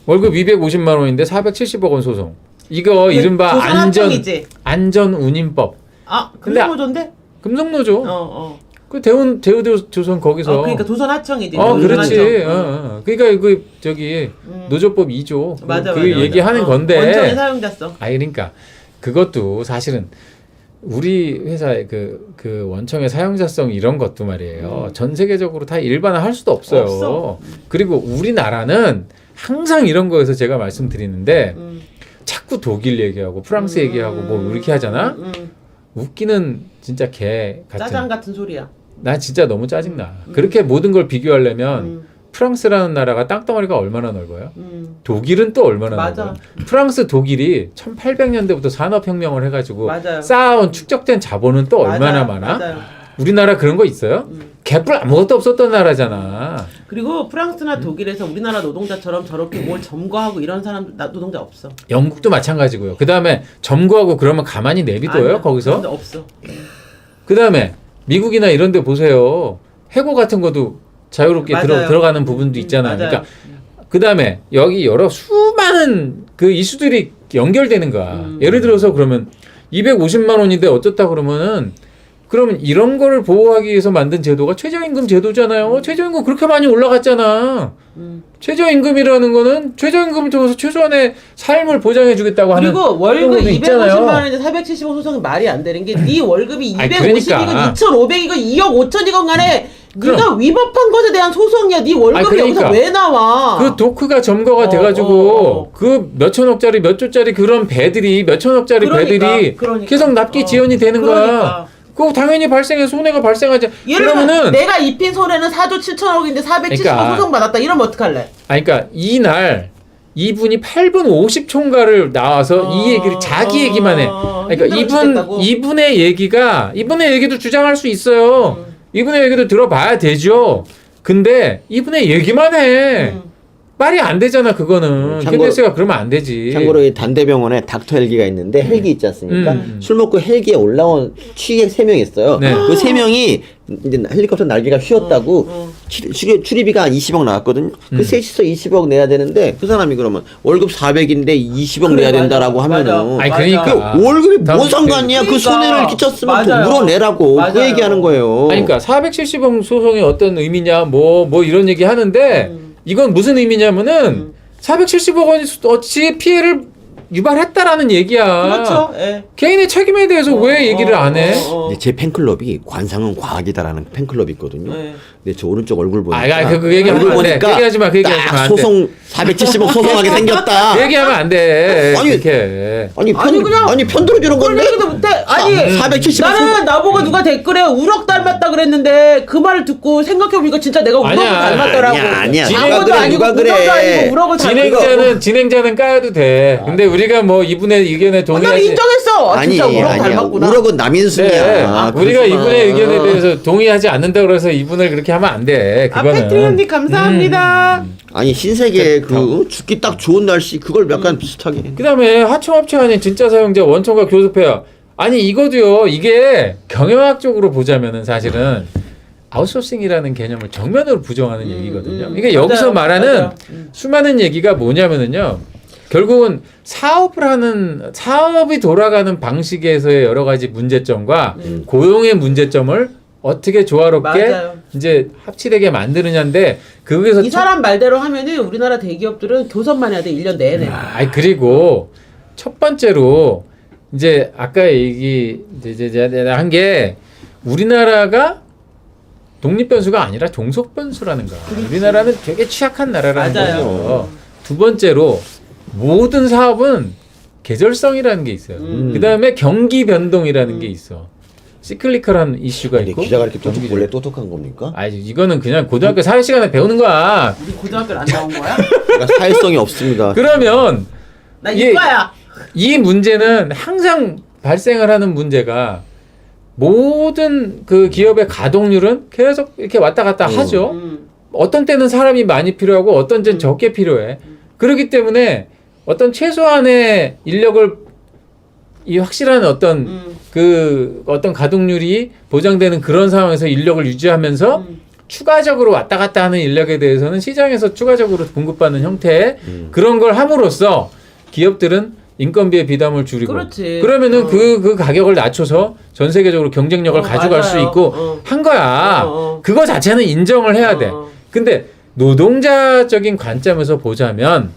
월급 250만 원인데 470억 원 소송. 이거 이른바 안전운임법. 금속노조인데? 금속노조. 그 대우조선 거기서. 그러니까 조선하청이지. 그렇지. 그러니까 그 저기 노조법 2조. 맞아. 얘기하는 건데. 원청의 사용자성. 그러니까 그것도 사실은 우리 회사의 그 원청의 사용자성 이런 것도 말이에요. 전 세계적으로 다 일반화할 수도 없어요. 없어. 그리고 우리나라는 항상 이런 거에서 제가 말씀드리는데 자꾸 독일 얘기하고 프랑스 얘기하고 뭐 이렇게 하잖아. 웃기는 진짜 개 같은. 짜장 같은 소리야. 나 진짜 너무 짜증나. 그렇게 모든 걸 비교하려면 프랑스라는 나라가 땅덩어리가 얼마나 넓어요? 독일은 또 얼마나 넓어요? 프랑스, 독일이 1800년대부터 산업혁명을 해가지고 쌓아온 축적된 자본은 또 얼마나 많아? 우리나라 그런 거 있어요? 개뿔 아무것도 없었던 나라잖아. 그리고 프랑스나 독일에서 우리나라 노동자처럼 저렇게 뭘 점거하고 이런 사람 노동자 없어. 영국도 마찬가지고요. 그 다음에 점거하고 그러면 가만히 내비둬요? 거기서? 없어. 그 다음에 미국이나 이런 데 보세요. 해고 같은 것도 자유롭게 들어가는 부분도 있잖아요. 그러니까 그 다음에 여기 여러 수많은 그 이슈들이 연결되는 거야. 예를 들어서 그러면 250만 원인데 어쩌다 그러면 이런 거를 보호하기 위해서 만든 제도가 최저임금 제도잖아요. 최저임금 그렇게 많이 올라갔잖아. 최저임금이라는 거는 최저임금을 통해서 최소한의 삶을 보장해 주겠다고 하는. 그리고 월급 250만 원인데 470억 소송은 말이 안 되는 게 네 월급이 250이건 그러니까. 2,500이건 2억 5천이건 간에 네가 위법한 것에 대한 소송이야. 네 월급이 그러니까. 여기서 왜 나와? 그 도크가 점거가 돼가지고 그 몇천억짜리 몇 조짜리 그런 배들이 몇천억짜리 배들이 계속 납기 지연이 되는 거야. 그거 당연히 손해가 발생하지. 그러면은 내가 입힌 손해는 4조 7천억인데 470억 소송 받았다. 이러면 어떡할래? 그러니까 이날 이분이 8분 50초인가를 나와서 이 얘기를 자기 얘기만 해. 그러니까 이분의 얘기도 주장할 수 있어요. 이분의 얘기도 들어봐야 되죠. 근데 이분의 얘기만 해. 말이 안 되잖아 그거는. KBS가 그러면 안 되지. 참고로 이 단대병원에 닥터 헬기가 있는데 헬기 있지 않습니까? 술 먹고 헬기에 올라온 취객 3명 있어요. 네. 그 3명이 이제 헬리콥터 날개가 휘었다고 출입비가 한 20억 나왔거든요. 그 셋이서 20억 내야 되는데 그 사람이 그러면 월급 400인데 20억 내야 된다라고 하면은 그러니까 그 월급이 뭔 상관이야? 그 손해를 끼쳤으면 좀 물어내라고 그 얘기하는 거예요. 그러니까 470억 소송이 어떤 의미냐 뭐 이런 얘기 하는데 이건 무슨 의미냐면은 470억 원이 어찌 피해를 유발했다라는 얘기야. 그렇죠. 개인의 책임에 대해서 왜 얘기를 안 해? 제 팬클럽이 관상은 과학이다라는 팬클럽이 있거든요. 근데 저 오른쪽 얼굴 보니까 그 얘기하면 안 돼. 그 얘기하지 마. 그 얘기하지 마. 소송 470억 소송하게 생겼다. 그 얘기하면 안 돼. 아니 편 들어주는 건데. 얘기도 못해. 470억 나는 나보고 누가 댓글에 우럭 닮았다 그랬는데 그 말을 듣고 생각해보니까 진짜 내가 우럭을 닮았더라고. 아니야. 아무도 아니고 우럭도 아니고 우럭을 닮았어. 진행자는 까야도 돼. 근데 우리가 뭐 이분의 의견에 동의하지. 난 인정했어. 진짜 우럭 닮았구나. 우럭은 남인순이야. 우리가 이분의 의견에 대해서 동의하지 않는다 그래서 이분을 그렇게 하면 안 돼. 그거는. 패트리언님 감사합니다. 아니 신세계 죽기 딱 좋은 날씨 그걸 약간 비슷하게. 그다음에 하청업체 아닌 진짜 사용자 원청과 교섭해야. 아니 이거도요. 이게 경영학적으로 보자면은 사실은 아웃소싱이라는 개념을 정면으로 부정하는 얘기거든요. 이게 여기서 말하는 수많은 얘기가 뭐냐면은요. 결국은 사업이 돌아가는 방식에서의 여러 가지 문제점과 고용의 문제점을 어떻게 조화롭게 이제 합치되게 만드느냐인데 거기서 이 사람 말대로 하면은 우리나라 대기업들은 교섭만 해야 돼 1년 내내. 그리고 첫 번째로 이제 아까 한 게 우리나라가 독립변수가 아니라 종속변수라는 거야. 우리나라는 되게 취약한 나라라는 거죠. 두 번째로 모든 사업은 계절성이라는 게 있어요. 그 다음에 경기 변동이라는 게 있어. 시클리컬한 이슈가 있고. 기자가 이렇게 원래 똑똑한 겁니까? 이거는 그냥 고등학교 사회 시간에 배우는 거야. 우리 고등학교를 안 나온 거야? 그러니까 사회성이 없습니다. 그러면 나 이과야. 이 문제는 항상 발생을 하는 문제가 모든 그 기업의 가동률은 계속 이렇게 왔다 갔다 하죠. 어떤 때는 사람이 많이 필요하고 어떤 때는 적게 필요해. 그렇기 때문에 어떤 최소한의 인력을 이 확실한 어떤 어떤 가동률이 보장되는 그런 상황에서 인력을 유지하면서 추가적으로 왔다 갔다 하는 인력에 대해서는 시장에서 추가적으로 공급받는 형태의 그런 걸 함으로써 기업들은 인건비의 비담을 줄이고 그렇지. 그러면은 그 가격을 낮춰서 전 세계적으로 경쟁력을 가져갈 수 맞아요. 있고 한 거야. 그거 자체는 인정을 해야 돼. 어. 근데 노동자적인 관점에서 보자면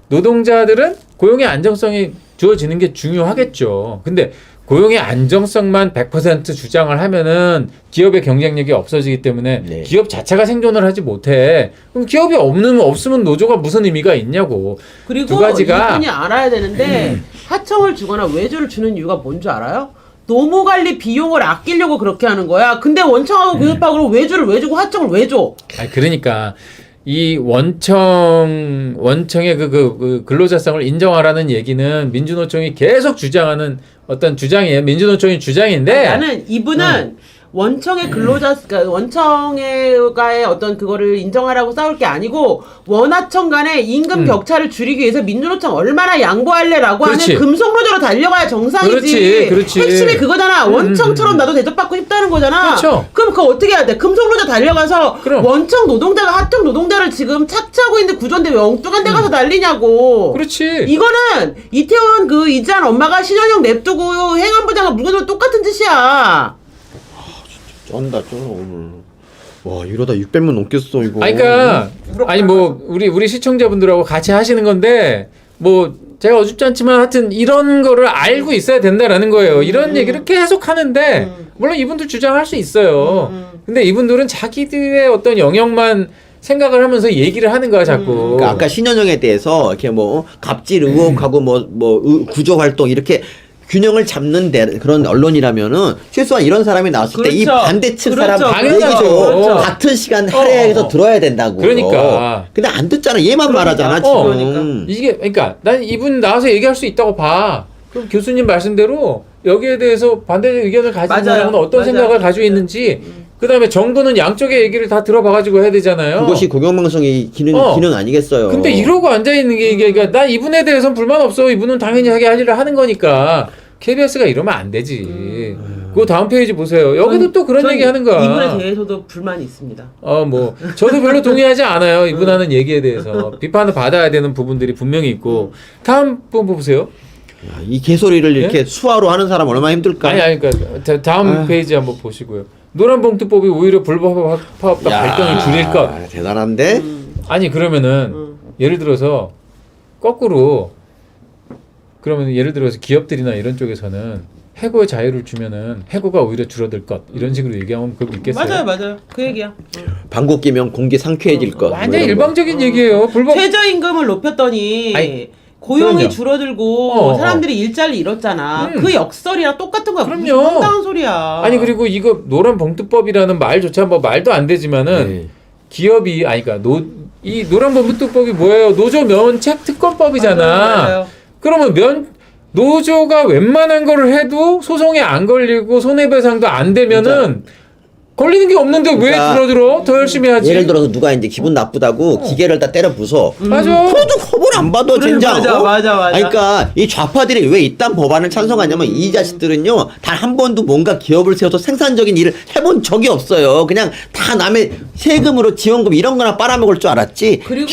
노동자들은 고용의 안정성이 주어지는 게 중요하겠죠. 근데 고용의 안정성만 100% 주장을 하면은 기업의 경쟁력이 없어지기 때문에 네. 기업 자체가 생존을 하지 못해. 그럼 기업이 없으면 노조가 무슨 의미가 있냐고. 그리고 두 가지가 이분이 알아야 되는데 하청을 주거나 외주를 주는 이유가 뭔 줄 알아요? 노무 관리 비용을 아끼려고 그렇게 하는 거야. 근데 원청하고 교섭하고 그럼 외주를 왜 주고 하청을 왜 줘? 아니 그러니까 이 원청의 그 근로자성을 인정하라는 얘기는 민주노총이 계속 주장하는 어떤 주장이에요. 민주노총의 주장인데 나는 이분은 원청의 근로자, 그러니까 원청의 어떤 그거를 인정하라고 싸울 게 아니고 원하청 간의 임금 격차를 줄이기 위해서 민주노총 얼마나 양보할래라고 그렇지. 하는 금속노조로 달려가야 정상이지. 그렇지. 핵심이 그거잖아. 원청처럼 나도 대접받고 싶다는 거잖아. 그렇죠. 그럼 그거 어떻게 해야 돼? 금속노조 달려가서 그럼. 원청 노동자가 하청 노동자를 지금 착취하고 있는 구조인데 왜 엉뚱한 데 가서 난리냐고. 그렇지. 이거는 이태원 그 이지한 엄마가 신현영 냅두고 행안부장과 물건으로 똑같은 짓이야. 쩐다 쩔어 오늘. 와 이러다 600명 넘겠어 이거. 아니 그러니까 아니 뭐 우리 시청자분들하고 같이 하시는 건데 뭐 제가 어줍지 않지만 하여튼 이런 거를 알고 있어야 된다라는 거예요. 이런 얘기를 계속 하는데 물론 이분들 주장할 수 있어요. 근데 이분들은 자기들의 어떤 영역만 생각을 하면서 얘기를 하는 거야 자꾸. 그러니까 아까 신현영에 대해서 이렇게 뭐 갑질 의혹하고 뭐 구조 활동 이렇게 균형을 잡는 그런 언론이라면은 최소한 이런 사람이 나왔을 때 이 그렇죠. 반대측 그렇죠. 사람 당연하죠. 얘기도 그렇죠. 같은 시간 할애해서 들어야 된다고. 그러니까. 근데 안 듣잖아. 얘만 말하잖아 지금. 이게 그러니까 난 이분 나와서 얘기할 수 있다고 봐. 그럼 교수님 말씀대로 여기에 대해서 반대 의견을 가진 맞아요. 사람은 어떤 맞아요. 생각을 가지고 있는지 그다음에 정부는 양쪽의 얘기를 다 들어봐가지고 해야 되잖아요. 그것이 공영방송의 기능 아니겠어요. 근데 이러고 앉아 있는 게 이게 그러니까 난 이분에 대해서는 불만 없어. 이분은 당연히 하게 할 일을 하는 거니까 KBS가 이러면 안 되지. 그 다음 페이지 보세요. 여기도 또 그런 얘기 하는 거야. 이분에 대해서도 불만이 있습니다. 뭐 저도 별로 동의하지 않아요. 이분 하는 얘기에 대해서 비판을 받아야 되는 부분들이 분명히 있고. 다음 분 보세요. 야, 이 개소리를 이렇게 수화로 하는 사람 얼마나 힘들까. 아니 그러니까 다음 페이지 한번 보시고요. 노란봉투법이 오히려 불법 파업과 발동을 줄일 것. 대단한데. 아니 그러면은 예를 들어서 거꾸로 그러면 예를 들어서 기업들이나 이런 쪽에서는 해고의 자유를 주면은 해고가 오히려 줄어들 것 이런 식으로 얘기하면 그거 믿겠어요? 맞아요. 그 얘기야. 방귀 끼면 공기 상쾌해질 것. 완전 뭐 이런 거. 일방적인 얘기예요. 불법 최저임금을 높였더니 아니, 고용이 그럼요. 줄어들고 사람들이 일자리 잃었잖아. 그 역설이랑 똑같은 거야. 무슨 그럼요. 황당한 소리야. 아니 그리고 이거 노란봉투법이라는 말조차 뭐 말도 안 되지만은 네. 기업이 아니 그러니까 이 노란봉투법이 뭐예요? 노조 면책 특권법이잖아. 맞아요. 그러면 노조가 웬만한 거를 해도 소송에 안 걸리고 손해배상도 안 되면은 걸리는 게 없는데 왜 그러니까 줄어들어? 더 열심히 하지. 예를 들어서 누가 이제 기분 나쁘다고 기계를 다 때려 부숴. 맞아. 그래도 처벌 안 받아 그래, 진짜. 맞아. 아니, 그러니까 이 좌파들이 왜 이딴 법안을 찬성하냐면 이 자식들은요 단 한 번도 뭔가 기업을 세워서 생산적인 일을 해본 적이 없어요. 그냥 다 남의 세금으로 지원금 이런 거나 빨아먹을 줄 알았지. 그리고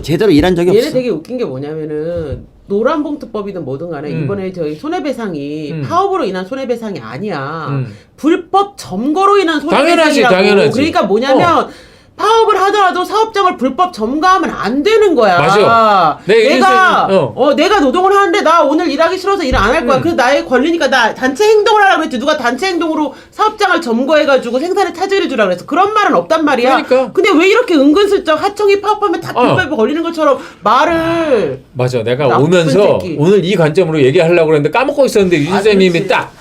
제대로 일한 적이 얘네 없어. 되게 웃긴 게 뭐냐면은 노란봉투법이든 뭐든 간에 이번에 저희 손해배상이 파업으로 인한 손해배상이 아니야. 불법 점거로 인한 손해배상이라고. 당연하지. 그러니까 뭐냐면 파업을 하더라도 사업장을 불법 점거하면 안 되는 거야. 맞아. 내가 내가 노동을 하는데 나 오늘 일하기 싫어서 일 안 할 거야. 그래서 나의 권리니까 나 단체 행동을 하라고 했지. 누가 단체 행동으로 사업장을 점거해가지고 생산에 차질을 주라 그랬어. 그런 말은 없단 말이야. 그러니까. 근데 왜 이렇게 은근슬쩍 하청이 파업하면 다 불법에 걸리는 것처럼 말을. 맞아. 내가 나쁜 오면서 새끼. 오늘 이 관점으로 얘기하려고 그랬는데 까먹고 있었는데 유진쌤님이 딱.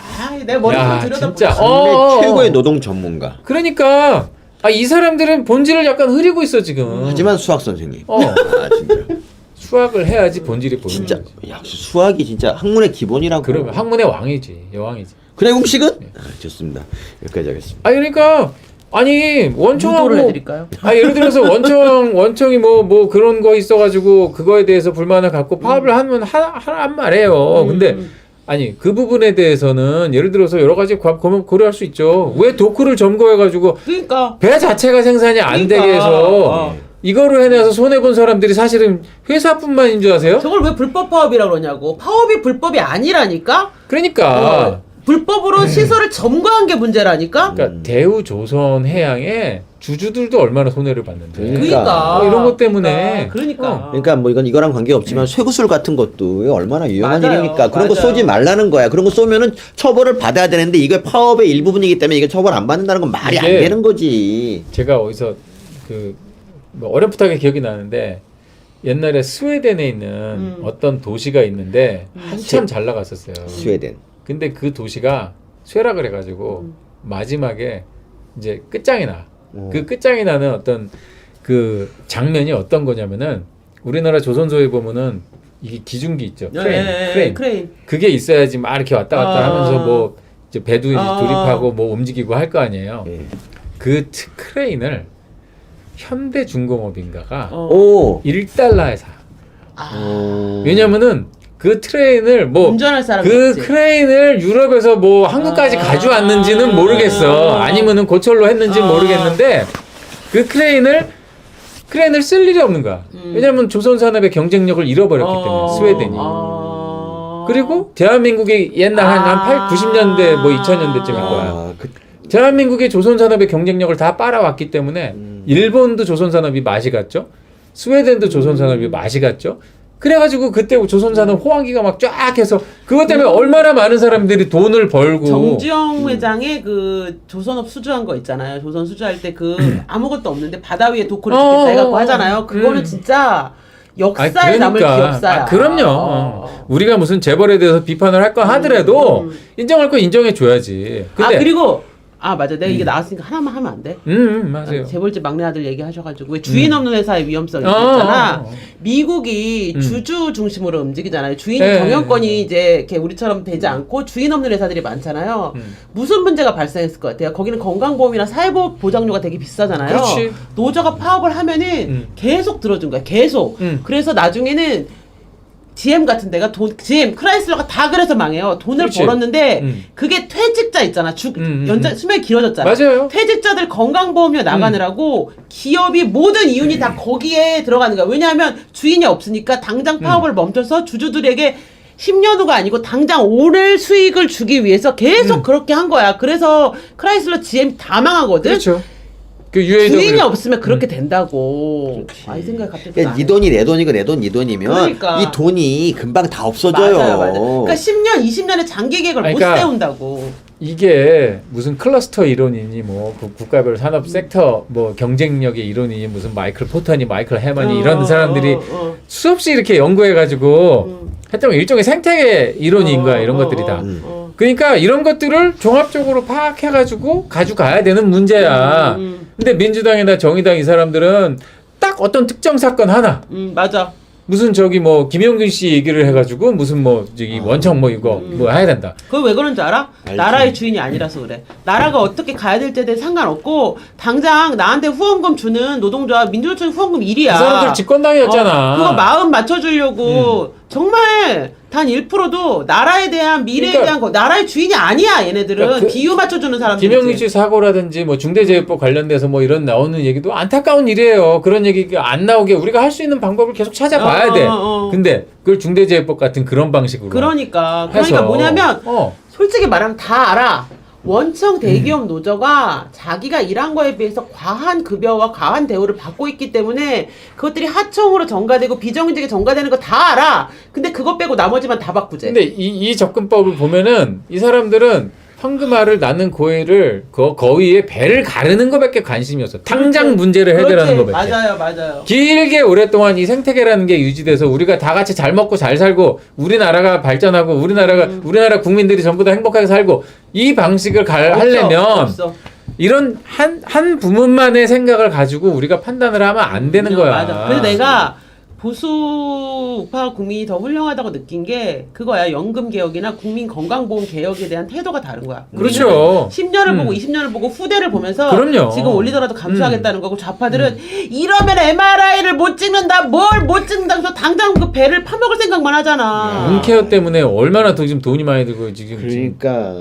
내 머리 야, 좀 진짜. 들여다보고. 최고의 노동 전문가. 그러니까 이 사람들은 본질을 약간 흐리고 있어 지금. 하지만 수학 선생님. 아 진짜. 수학을 해야지 본질이 보이는 진짜 거지. 역시 수학이 진짜 학문의 기본이라고. 그러면 학문의 왕이지. 여왕이지. 그래 공식은? 좋습니다. 여기까지 하겠습니다. 그러니까 아니 유도를 원청하고 해드릴까요? 예를 들어서 원청이 뭐 그런 거 있어가지고 그거에 대해서 불만을 갖고 파업을 하면 한 말이에요. 근데 아니 그 부분에 대해서는 예를 들어서 여러 가지 고려할 수 있죠. 왜 도크를 점거해가지고 그러니까 배 자체가 생산이 안 되게 해서 이거를 해내서 손해본 사람들이 사실은 회사뿐만인 줄 아세요? 저걸 왜 불법 파업이라고 그러냐고. 파업이 불법이 아니라니까. 그러니까 불법으로 시설을 점거한 게 문제라니까. 그러니까 대우조선해양의 주주들도 얼마나 손해를 봤는데 그러니까 이런 것 때문에 그러니까 그러니까 뭐 이거랑 관계없지만 쇠구슬 같은 것도 얼마나 위험한 맞아요. 일이니까 그런 거 맞아요. 쏘지 말라는 거야. 그런 거 쏘면은 처벌을 받아야 되는데 이게 파업의 일부분이기 때문에 이게 처벌 안 받는다는 건 말이 안 이게 되는 거지. 제가 어디서 뭐 어렴풋하게 기억이 나는데 옛날에 스웨덴에 있는 어떤 도시가 있는데 한참 잘 나갔었어요. 스웨덴. 근데 그 도시가 쇠락을 해가지고 마지막에 이제 끝장이 나. 그 끝장이 나는 어떤 그 장면이 어떤 거냐면은 우리나라 조선소에 보면은 이게 기중기 있죠. 크레인. 그게 있어야지 막 이렇게 왔다 갔다 하면서 뭐 이제 배도 이제 조립하고 뭐 움직이고 할 거 아니에요. 그 크레인을 현대중공업인가가 오. 1달러에 사. 왜냐면은 그 트레인을 뭐 운전할 사람이 그 없지. 크레인을 유럽에서 뭐 한국까지 가져왔는지는 모르겠어. 아니면은 고철로 했는지는 모르겠는데 그 크레인을 쓸 일이 없는 거야. 왜냐면 조선 산업의 경쟁력을 잃어버렸기 때문에 스웨덴이. 그리고 대한민국이 옛날 한 90년대 뭐 2000년대쯤일 거야. 대한민국의 조선 산업의 경쟁력을 다 빨아왔기 때문에 일본도 조선 산업이 맛이 갔죠. 스웨덴도 조선 산업이 맛이 갔죠. 그래가지고 그때 조선 산업 호황기가 막 쫙 해서 그것 때문에 얼마나 많은 사람들이 돈을 벌고. 정주영 회장의 그 조선업 수주한 거 있잖아요. 조선 수주할 때 그 아무것도 없는데 바다 위에 도크를 짓겠다 해갖고 하잖아요. 그거는 진짜 역사에 남을 기억사야. 그럼요. 우리가 무슨 재벌에 대해서 비판을 할 거 하더라도 인정할 거 인정해 줘야지. 근데 그리고 맞아. 내가 이게 나왔으니까 하나만 하면 안 돼? 맞아요. 재벌집 막내 아들 얘기하셔가지고 왜 주인 없는 회사의 위험성이 있잖아. 미국이 주주 중심으로 움직이잖아요. 주인 경영권이 이제 이렇게 우리처럼 되지 않고 주인 없는 회사들이 많잖아요. 무슨 문제가 발생했을 것 같아요? 거기는 건강보험이나 사회보험 보장료가 되게 비싸잖아요. 그렇지. 노조가 파업을 하면은 계속 들어준 거야. 계속. 그래서 나중에는 GM 같은 데가 GM, 크라이슬러가 다 그래서 망해요. 돈을 그렇지. 벌었는데 그게 퇴직자 있잖아. 수명이 길어졌잖아. 맞아요. 퇴직자들 건강보험료 나가느라고 기업이 모든 이윤이 다 거기에 들어가는 거야. 왜냐하면 주인이 없으니까 당장 파업을 멈춰서 주주들에게 10년 후가 아니고 당장 오늘 수익을 주기 위해서 계속 그렇게 한 거야. 그래서 크라이슬러 GM 다 망하거든. 그렇죠. 그 UAW 주인이 없으면 그렇게 된다고. 이 생각이 갑자기 야, 네 돈이 내 돈이고 내 돈 네 돈이면 그러니까. 이 돈이 금방 다 없어져요. 맞아요. 그러니까 10년, 20년의 장기 계획을 그러니까 못 세운다고. 이게 무슨 클러스터 이론이니 뭐 국가별 산업 섹터 뭐 경쟁력의 이론이니 무슨 마이클 포터니 마이클 해머니 이런 사람들이 수없이 이렇게 연구해가지고 하여튼 일종의 생태계 이론인 거야 이런 것들이 다. 그러니까 이런 것들을 종합적으로 파악해가지고 가져가야 되는 문제야. 근데 민주당이나 정의당 이 사람들은 딱 어떤 특정 사건 하나. 맞아. 무슨 저기 뭐 김용균 씨 얘기를 해가지고 무슨 뭐 저기 원청 뭐 이거 뭐 해야 된다. 그거 왜 그런지 알아? 알지. 나라의 주인이 아니라서 그래. 나라가 어떻게 가야 될지에 대해 상관없고 당장 나한테 후원금 주는 노동조합 민주노총 후원금 1이야. 그 사람들 집권당이었잖아. 그거 마음 맞춰주려고 정말 단 1%도 나라에 대한 미래에 그러니까 대한 거 나라의 주인이 아니야 얘네들은. 그러니까 비유 맞춰주는 사람들이지. 김영민 씨 사고라든지 뭐 중대재해법 관련돼서 뭐 이런 나오는 얘기도 안타까운 일이에요. 그런 얘기가 안 나오게 우리가 할 수 있는 방법을 계속 찾아봐야 돼. 근데 그걸 중대재해법 같은 그런 방식으로 그러니까 해서 뭐냐면 솔직히 말하면 다 알아. 원청 음. 대기업 노조가 자기가 일한 거에 비해서 과한 급여와 과한 대우를 받고 있기 때문에 그것들이 하청으로 전가되고 비정규직에 전가되는 거 다 알아. 근데 그거 빼고 나머지만 다 바꾸재. 근데 이 접근법을 보면은 이 사람들은 황금알을 낳는 고의를 그 거위의 배를 가르는 것밖에 관심이 없어. 당장 문제를 해결하는 것밖에. 맞아요. 길게 오랫동안 이 생태계라는 게 유지돼서 우리가 다 같이 잘 먹고 잘 살고 우리나라가 발전하고 우리나라 국민들이 전부 다 행복하게 살고 이 방식을 하려면 없어. 이런 한 부문만의 생각을 가지고 우리가 판단을 하면 안 되는 거야. 맞아. 그래서 내가 보수파 국민이 더 훌륭하다고 느낀 게 그거야. 연금 개혁이나 국민 건강보험 개혁에 대한 태도가 다른 거야. 그렇죠. 10년을 보고 20년을 보고 후대를 보면서 그럼요. 지금 올리더라도 감수하겠다는 거고 좌파들은 이러면 MRI를 못 찍는다. 뭘 못 찍는다. 그래서 당장 그 배를 파먹을 생각만 하잖아. 홈케어 때문에 얼마나 더 지금 돈이 많이 들고 지금 그러니까